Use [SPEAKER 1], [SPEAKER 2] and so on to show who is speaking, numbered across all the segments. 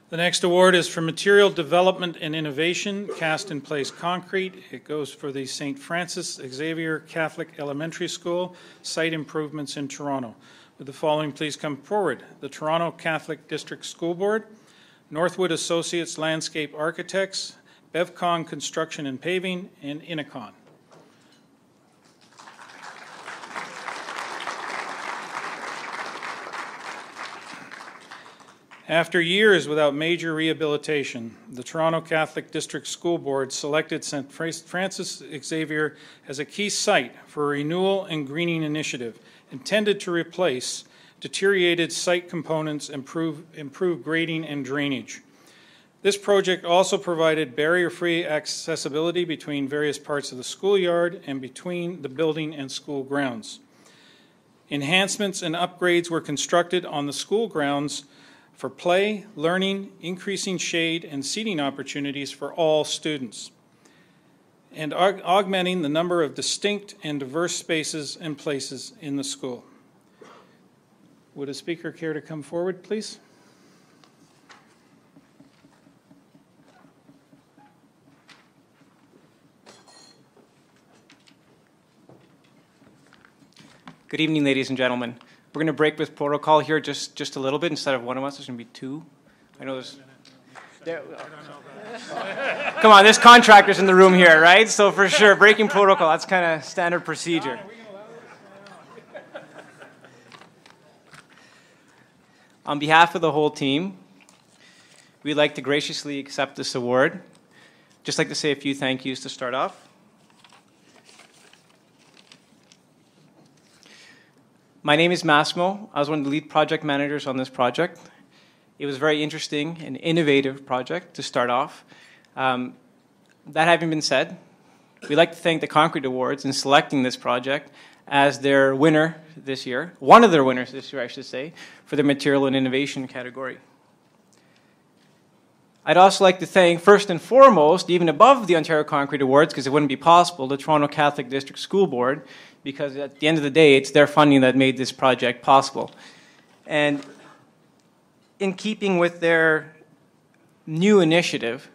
[SPEAKER 1] The next award is for Material Development and Innovation, Cast in Place Concrete. It goes for the St. Francis Xavier Catholic Elementary School Site Improvements in Toronto. Would the following please come forward? The Toronto Catholic District School Board, Northwood Associates Landscape Architects, Bevcon Construction and Paving, and Innocon. After years without major rehabilitation, the Toronto Catholic District School Board selected St. Francis Xavier as a key site for a renewal and greening initiative intended to replace deteriorated site components and improve grading and drainage. This project also provided barrier-free accessibility between various parts of the schoolyard and between the building and school grounds. Enhancements and upgrades were constructed on the school grounds for play, learning, increasing shade, and seating opportunities for all students, and augmenting the number of distinct and diverse spaces and places in the school. Would a speaker care to come forward, please?
[SPEAKER 2] Good evening, ladies and gentlemen. We're going to break with protocol here just a little bit. Instead of one of us, there's going to be two. I know there's... Come on, there's contractors in the room here, right? So for sure, breaking protocol, that's kind of standard procedure. On behalf of the whole team, we'd like to graciously accept this award. Just like to say a few thank yous to start off. My name is Massimo. I was one of the lead project managers on this project. It was a very interesting and innovative project to start off. That having been said, we'd like to thank the Concrete Awards in selecting this project as their winner this year, one of their winners this year, I should say, for the Material and Innovation category. I'd also like to thank, first and foremost, even above the Ontario Concrete Awards, because it wouldn't be possible, the Toronto Catholic District School Board, because at the end of the day, it's their funding that made this project possible. And in keeping with their new initiative,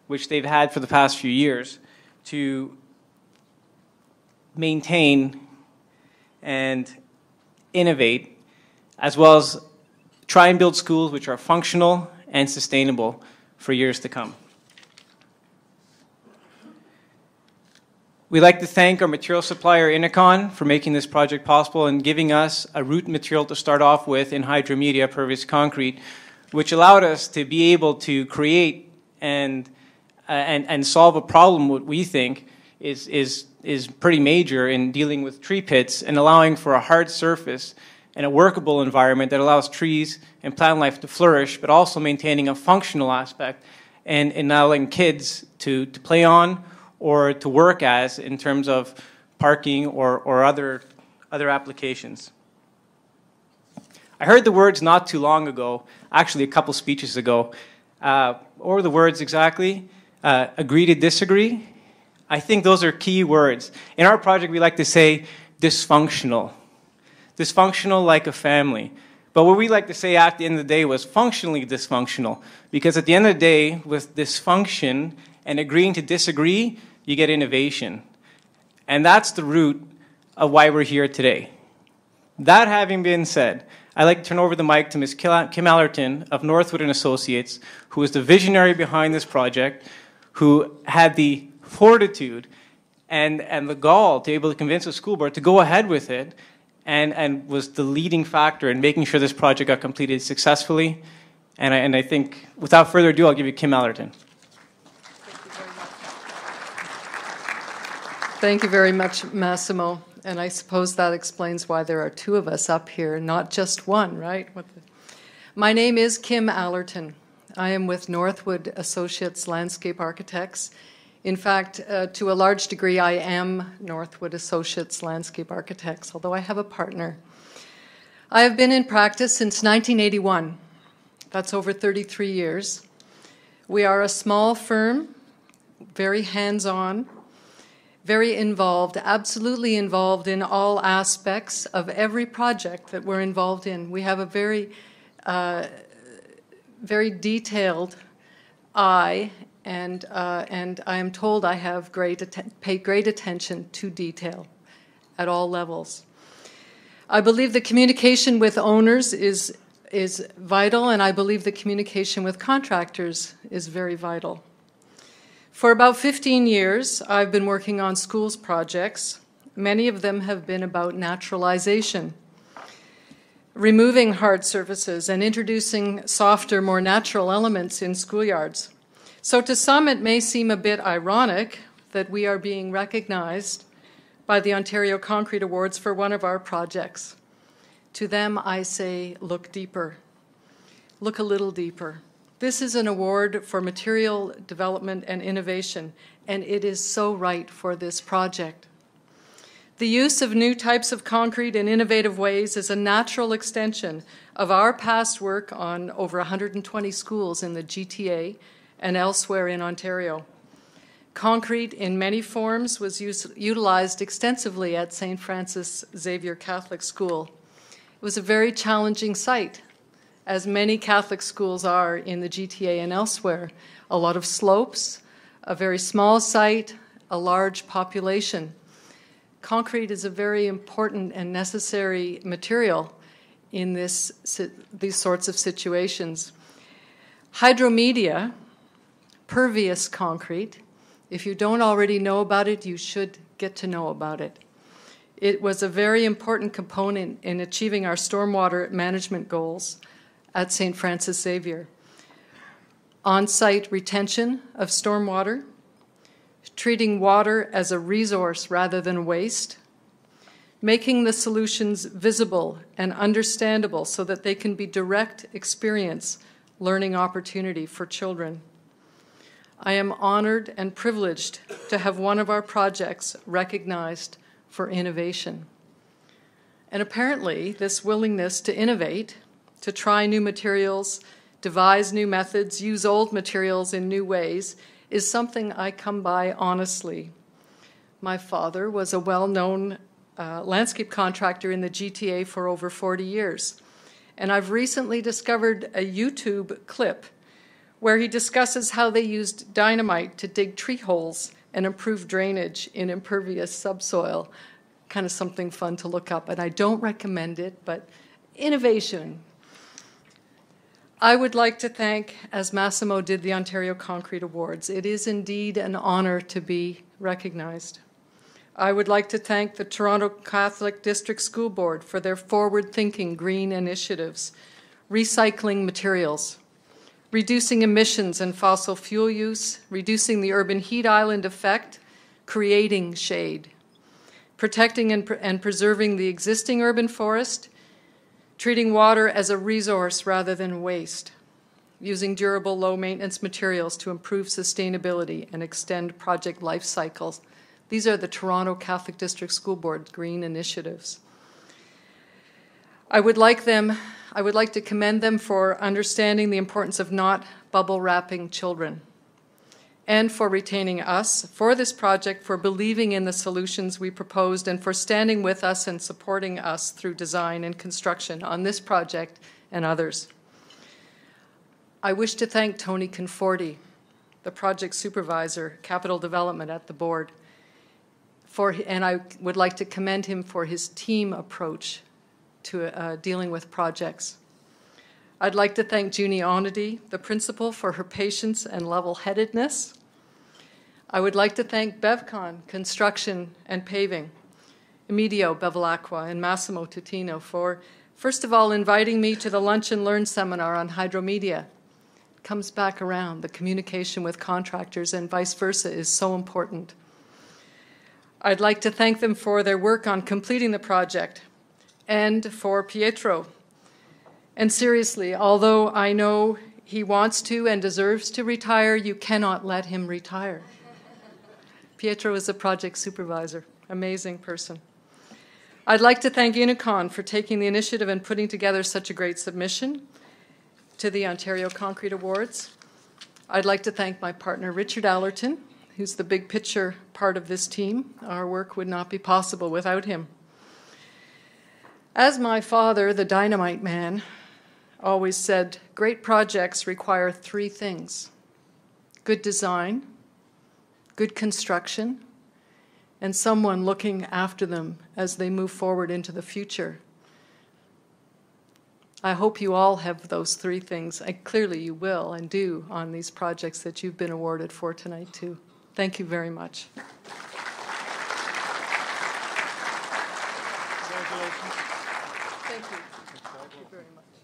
[SPEAKER 2] which they've had for the past few years, to maintain and innovate, as well as try and build schools which are functional and sustainable for years to come. We'd like to thank our material supplier, Innocon, for making this project possible and giving us a root material to start off with in hydromedia pervious concrete, which allowed us to be able to create and solve a problem what we think is pretty major in dealing with tree pits and allowing for a hard surface and a workable environment that allows trees and plant life to flourish, but also maintaining a functional aspect and allowing kids to play on or to work as in terms of parking or other applications. I heard the words not too long ago, actually a couple speeches ago. What were the words exactly? Agree to disagree? I think those are key words. In our project, we like to say dysfunctional. Dysfunctional like a family. But what we like to say at the end of the day was functionally dysfunctional. Because at the end of the day, with dysfunction and agreeing to disagree, you get innovation. And that's the root of why we're here today. That having been said, I'd like to turn over the mic to Ms. Kim Allerton of Northwood and Associates, who is the visionary behind this project, who had the fortitude and the gall to be able to convince the school board to go ahead with it, and was the leading factor in making sure this project got completed successfully. And I think, without further ado, I'll give you Kim Allerton.
[SPEAKER 3] Thank you very much, Massimo. And I suppose that explains why there are two of us up here, not just one, right? My name is Kim Allerton. I am with Northwood Associates Landscape Architects. In fact, to a large degree, I am Northwood Associates Landscape Architects, although I have a partner. I have been in practice since 1981. That's over 33 years. We are a small firm, very hands-on, very involved, absolutely involved in all aspects of every project that we're involved in. We have a very very detailed eye, and I am told I have pay great attention to detail at all levels. I believe the communication with owners is vital, and I believe the communication with contractors is very vital. For about 15 years, I've been working on schools projects. Many of them have been about naturalization, removing hard surfaces and introducing softer, more natural elements in schoolyards. So to some, it may seem a bit ironic that we are being recognized by the Ontario Concrete Awards for one of our projects. To them, I say, look deeper. Look a little deeper. This is an award for material development and innovation, and it is so right for this project. The use of new types of concrete in innovative ways is a natural extension of our past work on over 120 schools in the GTA and elsewhere in Ontario. Concrete in many forms was utilized extensively at St. Francis Xavier Catholic School. It was a very challenging site, as many Catholic schools are in the GTA and elsewhere. A lot of slopes, a very small site, a large population. Concrete is a very important and necessary material in these sorts of situations. Hydromedia, pervious concrete, if you don't already know about it, you should get to know about it. It was a very important component in achieving our stormwater management goals at St. Francis Xavier. On-site retention of stormwater, treating water as a resource rather than waste, making the solutions visible and understandable so that they can be direct experience learning opportunity for children. I am honored and privileged to have one of our projects recognized for innovation. And apparently, this willingness to innovate, to try new materials, devise new methods, use old materials in new ways, is something I come by honestly. My father was a well-known landscape contractor in the GTA for over 40 years. And I've recently discovered a YouTube clip where he discusses how they used dynamite to dig tree holes and improve drainage in impervious subsoil. Kind of something fun to look up. And I don't recommend it, but innovation. I would like to thank, as Massimo did, the Ontario Concrete Awards. It is indeed an honor to be recognized. I would like to thank the Toronto Catholic District School Board for their forward-thinking green initiatives, recycling materials, reducing emissions and fossil fuel use, reducing the urban heat island effect, creating shade, protecting and preserving the existing urban forest, treating water as a resource rather than waste, using durable, low-maintenance materials to improve sustainability and extend project life cycles. These are the Toronto Catholic District School Board green initiatives. I would like to commend them for understanding the importance of not bubble wrapping children, and for retaining us for this project, for believing in the solutions we proposed, and for standing with us and supporting us through design and construction on this project and others. I wish to thank Tony Conforti, the project supervisor, capital development at the board, and I would like to commend him for his team approach to dealing with projects. I'd like to thank Junie Onedy, the principal, for her patience and level-headedness. I would like to thank Bevcon, Construction and Paving, Emilio Bevilacqua and Massimo Tutino for, first of all, inviting me to the Lunch and Learn seminar on hydromedia. It comes back around. The communication with contractors and vice versa is so important. I'd like to thank them for their work on completing the project, and for Pietro. And seriously, although I know he wants to and deserves to retire, you cannot let him retire. Pietro is a project supervisor, amazing person. I'd like to thank Innocon for taking the initiative and putting together such a great submission to the Ontario Concrete Awards. I'd like to thank my partner, Richard Allerton, who's the big picture part of this team. Our work would not be possible without him. As my father, the dynamite man, always said, great projects require three things: good design, good construction, and someone looking after them as they move forward into the future. I hope you all have those three things. Clearly you will and do on these projects that you've been awarded for tonight too. Thank you very much. Thank you. Thank you very much.